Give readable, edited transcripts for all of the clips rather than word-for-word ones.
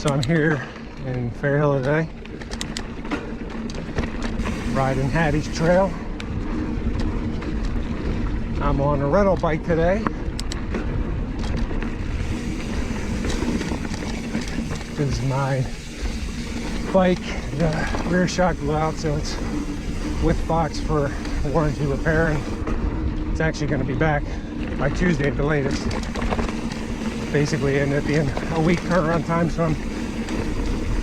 So I'm here in Fairhill today, riding Hattie's trail. I'm on a rental bike today. This is my bike. The rear shock blew out, so it's with box for warranty repair, and it's actually going to be back by Tuesday at the latest. Basically ended up being a week turnaround time, so I'm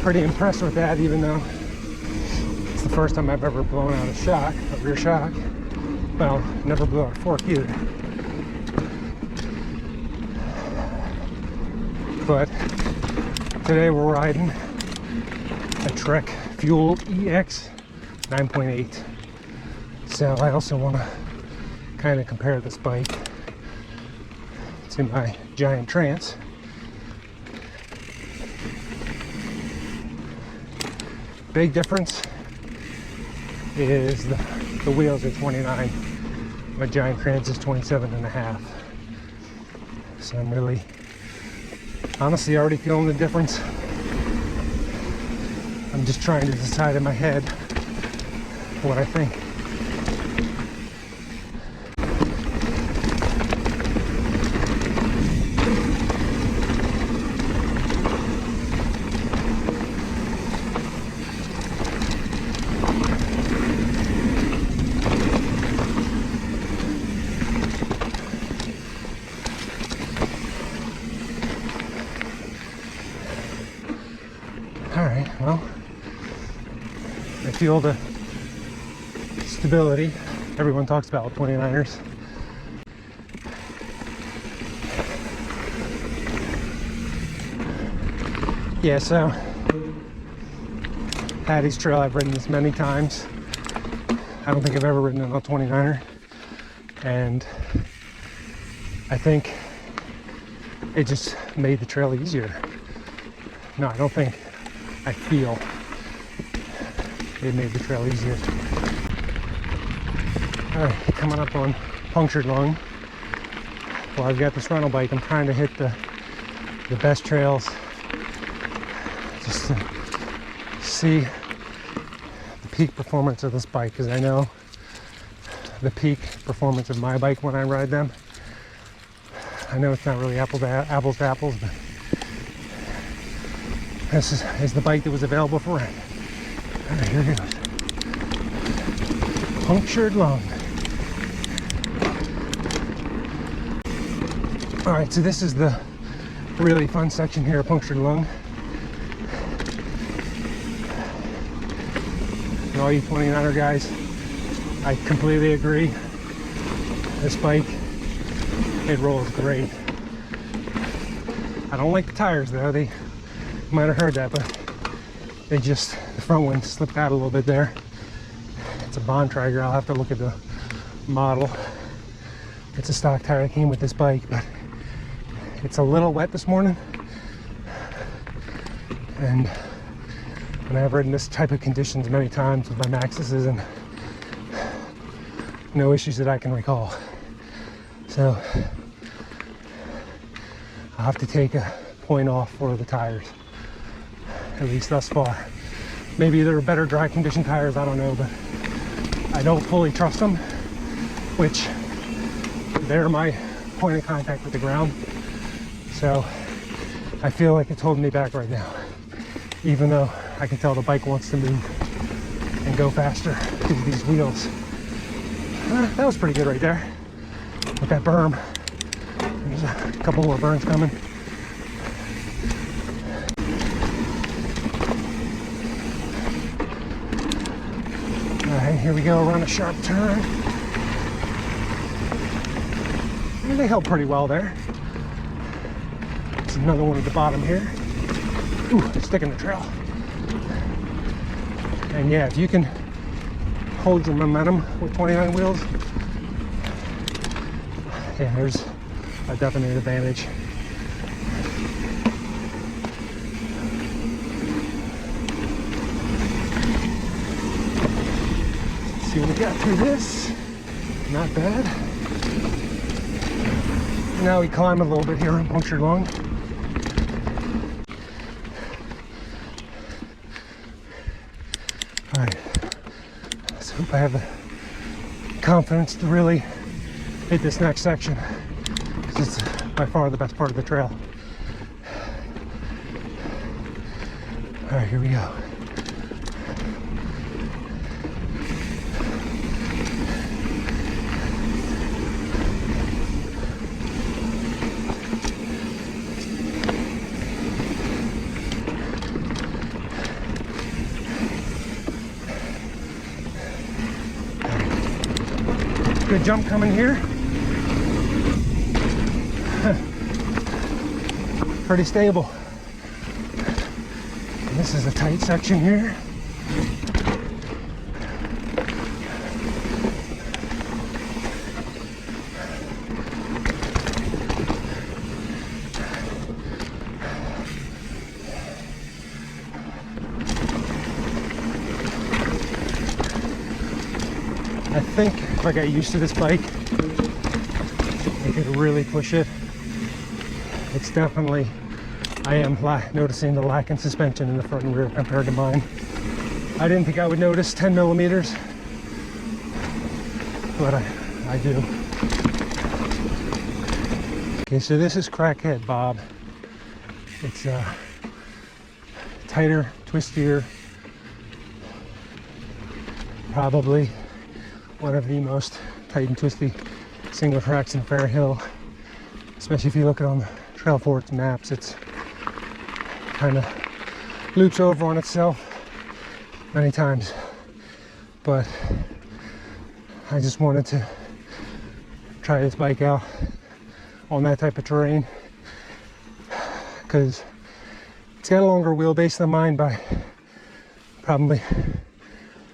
pretty impressed with that, even though it's the first time I've ever blown out a shock, a rear shock. Well, never blew out a fork either. But today we're riding a Trek Fuel EX 9.8. So I also want to kind of compare this bike to my Giant Trance. Big difference is the wheels are 29. My Giant Trance is 27.5. So I'm really, honestly, already feeling the difference. I'm just trying to decide in my head what I think. Alright, well, I feel the stability everyone talks about with 29ers. Yeah, so Hattie's trail, I've ridden this many times. I don't think I've ever ridden on a 29er, and I think it just made the trail easier. No, I don't think. I feel it made the trail easier. Alright, coming up on Punctured Lung. Well, I've got this rental bike. I'm trying to hit the best trails just to see the peak performance of this bike, because I know the peak performance of my bike when I ride them. I know it's not really apples to apples, but this is the bike that was available for rent. All right, here it goes. Punctured Lung. All right, so this is the really fun section here of Punctured Lung. And all you 29er guys, I completely agree. This bike, it rolls great. I don't like the tires though. They might have heard that, but the front one slipped out a little bit there. It's a Bontrager. I'll have to look at the model. It's a stock tire that came with this bike, but it's a little wet this morning. And I've ridden this type of conditions many times with my Maxxis, and no issues that I can recall. So I'll have to take a point off for the tires, at least thus far. Maybe there are better dry condition tires, I don't know, but I don't fully trust them, which they're my point of contact with the ground. So I feel like it's holding me back right now, even though I can tell the bike wants to move and go faster because of these wheels. That was pretty good right there with that berm. There's a couple more berms coming. Alright, here we go around a sharp turn. And they held pretty well there. There's another one at the bottom here. Ooh, stick in the trail. And yeah, if you can hold your momentum with 29 wheels, yeah, there's a definite advantage. Let's see what we got through this. Not bad. Now we climb a little bit here on Punctured Lung. All right, let's hope I have the confidence to really hit this next section, because it's by far the best part of the trail. All right, here we go. Good jump coming here. Pretty stable. And this is a tight section here. I think if I got used to this bike, I could really push it. It's definitely, I am noticing the lack in suspension in the front and rear compared to mine. I didn't think I would notice 10 millimeters, but I do. Okay, so this is Crackhead Bob. It's tighter, twistier, probably one of the most tight and twisty single tracks in Fair Hill, especially if you look at it on the Trail Forks maps. It's kind of loops over on itself many times, but I just wanted to try this bike out on that type of terrain because it's got a longer wheelbase than mine by probably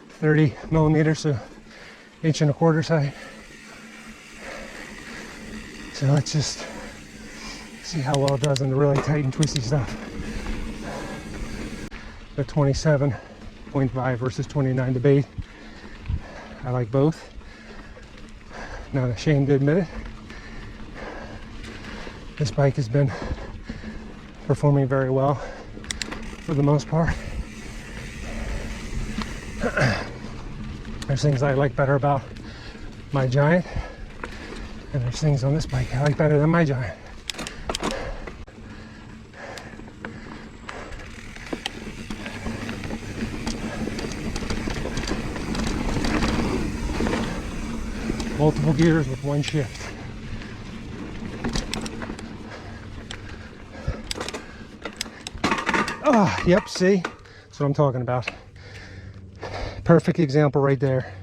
30 millimeters, so 1.25 inches high. So let's just see how well it does in the really tight and twisty stuff. The 27.5 versus 29 debate. I like both. Not ashamed to admit it. This bike has been performing very well for the most part. There's things I like better about my Giant, and there's things on this bike I like better than my Giant. Multiple gears with one shift. Ah, yep, see? That's what I'm talking about. Perfect example right there.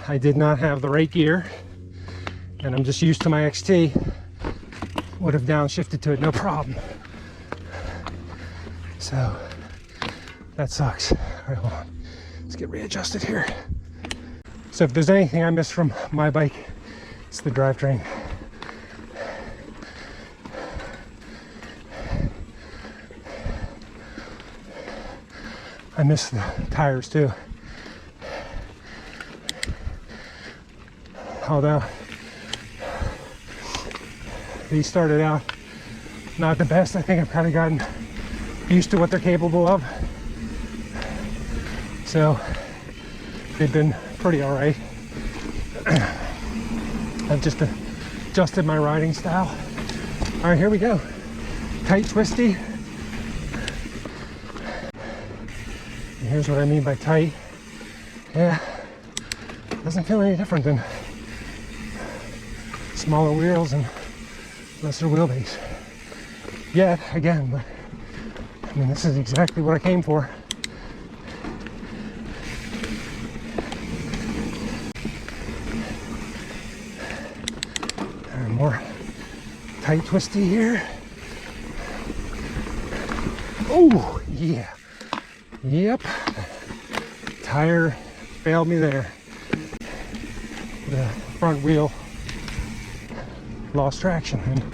I did not have the right gear, and I'm just used to my XT. Would have downshifted to it, no problem. So, that sucks. All right, hold on. Let's get readjusted here. So if there's anything I miss from my bike, it's the drivetrain. I miss the tires too. Although these started out not the best, I think I've kind of gotten used to what they're capable of. So they've been pretty all right. I've just adjusted my riding style. All right, here we go. Tight, twisty. And here's what I mean by tight. Yeah, doesn't feel any different than smaller wheels and lesser wheelbase. Yet, again, but I mean, this is exactly what I came for. And more tight, twisty here. Oh, yeah. Yep. Tire failed me there. The front wheel lost traction. And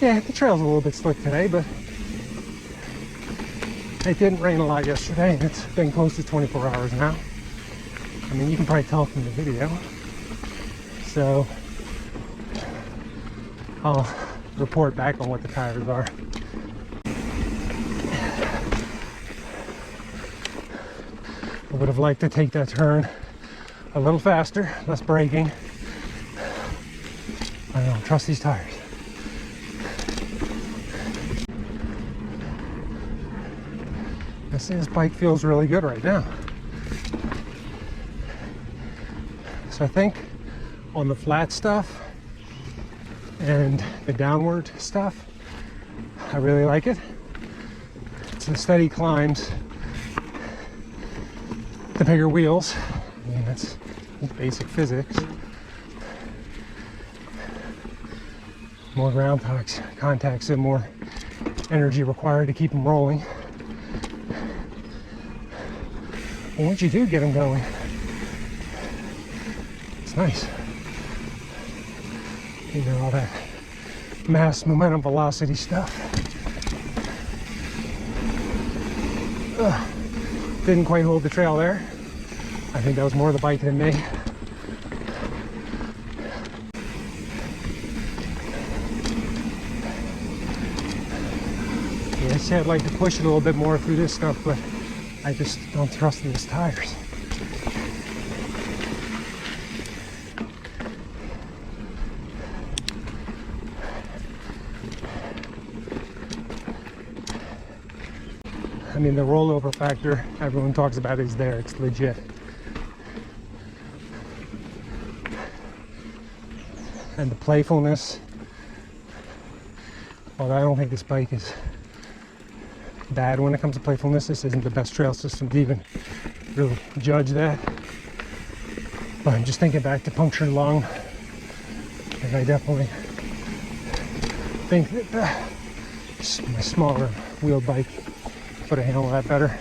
yeah, the trail's a little bit slick today, but it didn't rain a lot yesterday, and it's been close to 24 hours now. I mean, you can probably tell from the video. So I'll report back on what the tires are. I would have liked to take that turn a little faster, less braking. I don't trust these tires. This bike feels really good right now. So I think on the flat stuff and the downward stuff, I really like it. It's the steady climbs, the bigger wheels. I mean, that's basic physics. More ground contacts and more energy required to keep them rolling. And once you do get them going, it's nice. You know, all that mass, momentum, velocity stuff. Didn't quite hold the trail there. I think that was more the bike than me. Yeah, I say I'd like to push it a little bit more through this stuff, but I just don't trust in these tires. I mean, the rollover factor everyone talks about is there. It's legit. And the playfulness. Well, I don't think this bike is bad when it comes to playfulness. This isn't the best trail system to even really judge that. But I'm just thinking back to Punctured Lung, and I definitely think that my smaller wheel bike would have handled that better.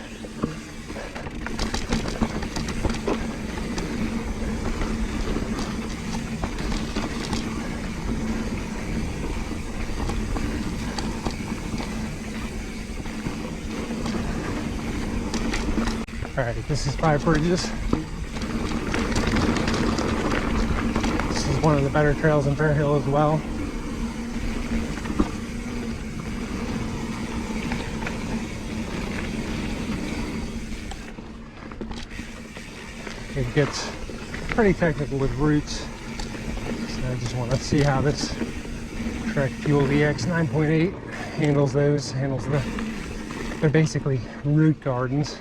Alright, this is Five Bridges. This is one of the better trails in Fair Hill as well. It gets pretty technical with roots, so I just want to see how this Trek Fuel EX 9.8 handles those. They're basically root gardens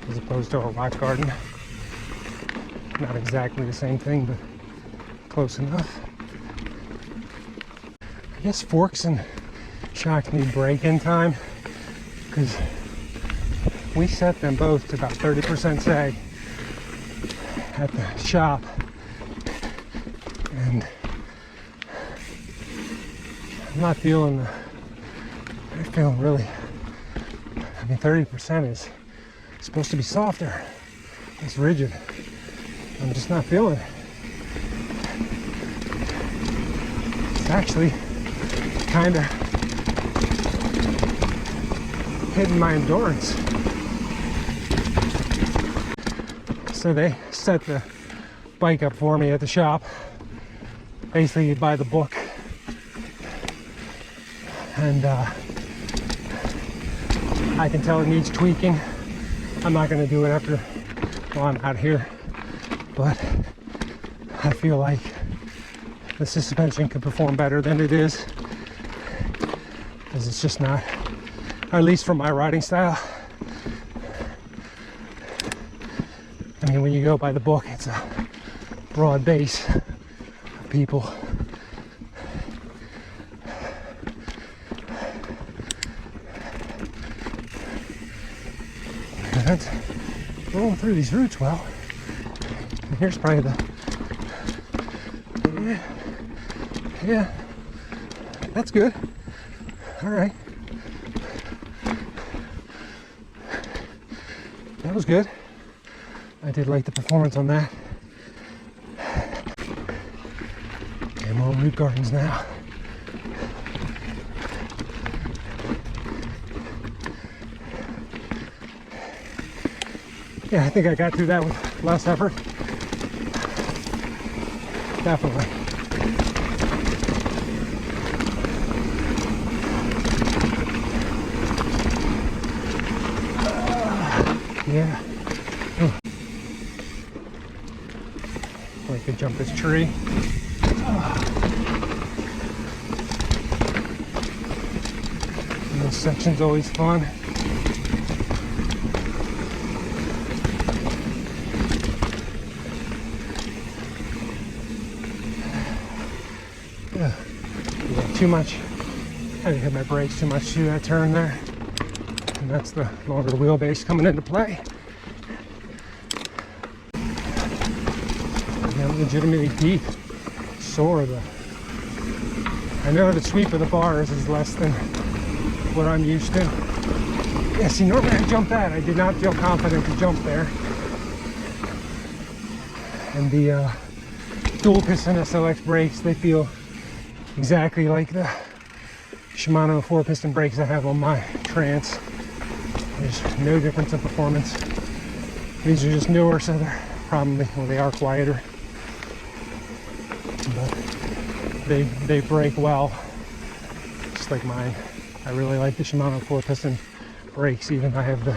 as opposed to a rock garden. Not exactly the same thing, but close enough. I guess forks and shocks need break-in time, because we set them both to about 30% sag at the shop, and I'm not feeling they're feeling really, I mean, 30% is supposed to be softer. It's rigid. I'm just not feeling it. It's actually kind of hitting my endurance. So they set the bike up for me at the shop. Basically, you buy the book, and I can tell it needs tweaking. I'm not going to do it after while I'm out here, but I feel like the suspension could perform better than it is, because it's just not, or at least for my riding style. I mean, when you go by the book, it's a broad base of people. That's rolling through these roots well. And here's probably the, yeah, that's good. All right. That was good. I did like the performance on that. Okay, more root gardens now. Yeah, I think I got through that with less effort. Definitely. Yeah. Oh. I could jump this tree. And this section's always fun. Yeah, too much. I didn't hit my brakes too much through that turn there. And that's the longer wheelbase coming into play. And I'm legitimately deep, sore. I know the sweep of the bars is less than what I'm used to. Yeah, see, normally I jump that. I did not feel confident to jump there. And the dual piston SLX brakes, they feel exactly like the Shimano 4-piston brakes I have on my Trance. There's no difference in performance. These are just newer, so they're probably, well, they are quieter. But they brake well, just like mine. I really like the Shimano 4-piston brakes. Even I have the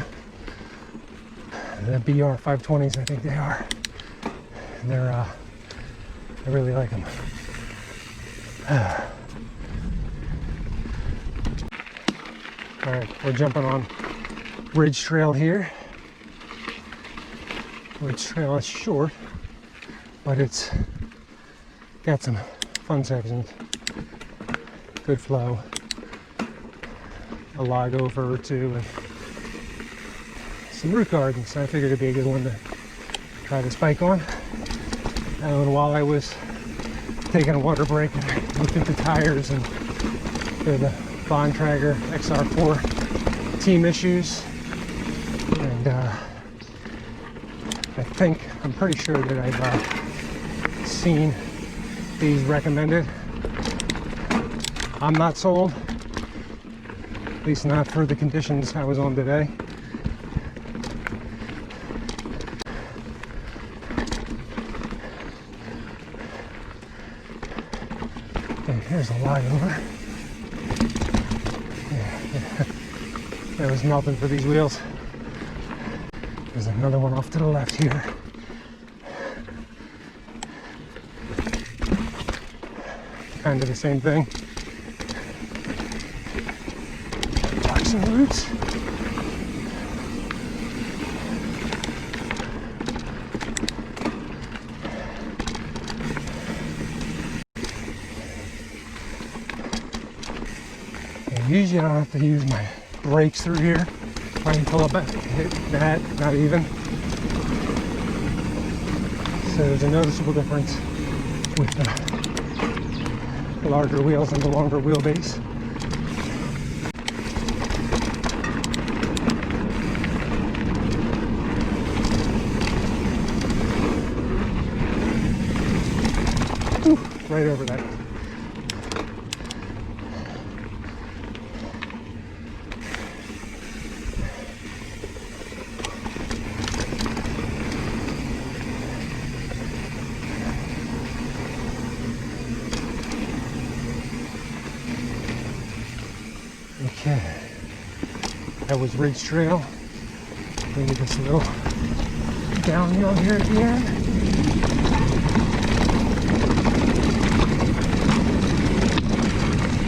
BR-520s, I think they are. And they're I really like them. All right, we're jumping on Ridge Trail here. Ridge Trail is short, but it's got some fun sections. Good flow. A log over or two, and some root gardens. So I figured it'd be a good one to try this bike on. And while I was taking a water break, I looked at the tires, and they're the Bontrager XR4 team issues. And I'm pretty sure that I've seen these recommended. I'm not sold, at least not for the conditions I was on today. Okay, here's a log over. Yeah. It was melting for these wheels. There's another one off to the left here. Kind of the same thing. Some roots. And usually I don't have to use my brakes through here. I can pull up and hit that, not even. So there's a noticeable difference with the larger wheels and the longer wheelbase. Right over that. Okay, that was Ridge Trail. Maybe this little downhill here at the end.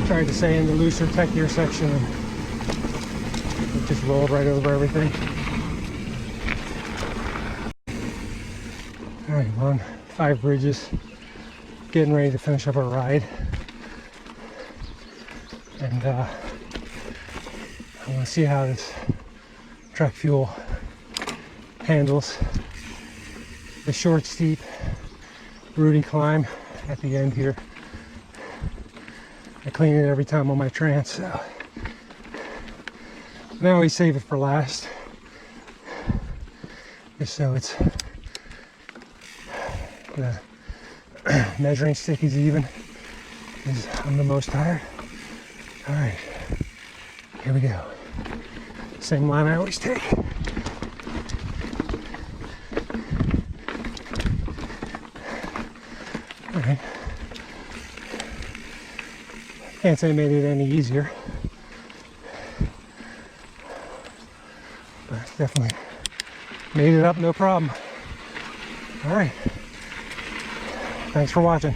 Tried to stay in the looser, techier section, and it just rolled right over everything. All right, we're on 5 bridges, getting ready to finish up our ride. And I want to see how this Trek Fuel handles the short, steep, rooty climb at the end here. I clean it every time on my Trance, so now I always save it for last, just so it's the measuring stick is even, because I'm the most tired. All right, here we go. Same line I always take. All right. Can't say I made it any easier, but definitely Made it up, no problem. All right. Thanks for watching.